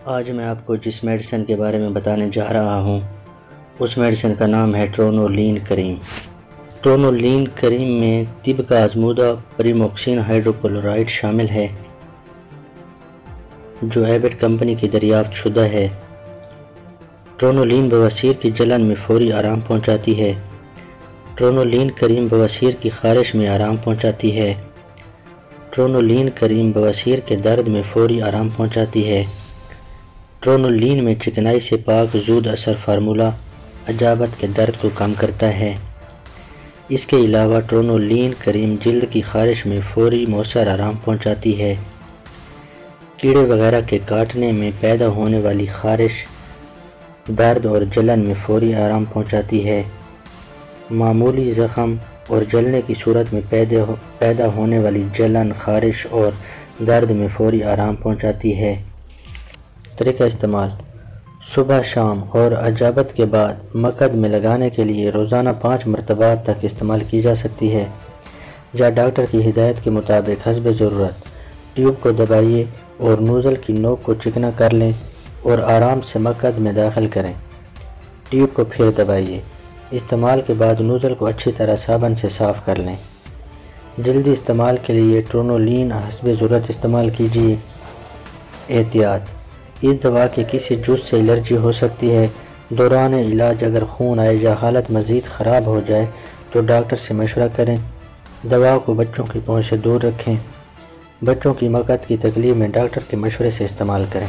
آج میں آپ کو جس میڈیسن کے بارے میں بتانے جا رہا ہوں اس میڈیسن کا نام ہے ٹرونولین کریم۔ ٹرونولین کریم میں طب کا آزمودہ پریموکسین ہائیڈروکلورائڈ شامل ہے جو ایبٹ کمپنی کی دریافت شدہ ہے۔ ٹرونولین بواسیر کی جلن میں فوری آرام پہنچاتی ہے۔ ٹرونولین کریم بواسیر کی خارش میں آرام پہنچاتی ہے۔ ٹرونولین کریم بواسیر کے درد میں فوری آرام پہنچاتی ہے۔ ٹرونولین میں چکنائی سے پاک زود اثر فارمولہ اجابت کے درد کو کم کرتا ہے۔ اس کے علاوہ ٹرونولین کریم جلد کی خارش میں فوری مؤثر آرام پہنچاتی ہے۔ کیڑے وغیرہ کے کاٹنے میں پیدا ہونے والی خارش، درد اور جلن میں فوری آرام پہنچاتی ہے۔ معمولی زخم اور جلنے کی صورت میں پیدا ہونے والی جلن، خارش اور درد میں فوری آرام پہنچاتی ہے۔ طریقہ استعمال: صبح، شام اور اجابت کے بعد مقعد میں لگانے کے لیے روزانہ 5 مرتبہ تک استعمال کی جا سکتی ہے، یا ڈاکٹر کی ہدایت کے مطابق حسب ضرورت۔ ٹیوب کو دبائیے اور نوزل کی نوک کو چکنا کر لیں اور آرام سے مقعد میں داخل کریں۔ ٹیوب کو پھر دبائیے۔ استعمال کے بعد نوزل کو اچھی طرح صابن سے صاف کر لیں۔ جلدی استعمال کے لیے ٹرونولین حسب ضرورت استعمال کیجیے۔ احتیاط: اس دوا کے کسی جز سے الرجی ہو سکتی ہے۔ دوران علاج اگر خون آئے یا حالت مزید خراب ہو جائے تو ڈاکٹر سے مشورہ کریں۔ دوا کو بچوں کی پہنچ سے دور رکھیں۔ بچوں کی مقعد کی تکلیف میں ڈاکٹر کے مشورے سے استعمال کریں۔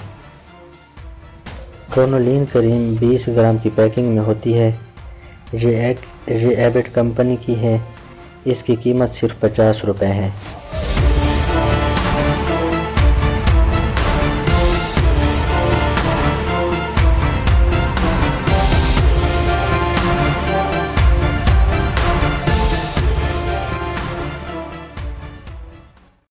ٹرونولین کریم 20 گرام کی پیکنگ میں ہوتی ہے۔ یہ ایبٹ کمپنی کی ہے۔ اس کی قیمت صرف 50 روپے ہے۔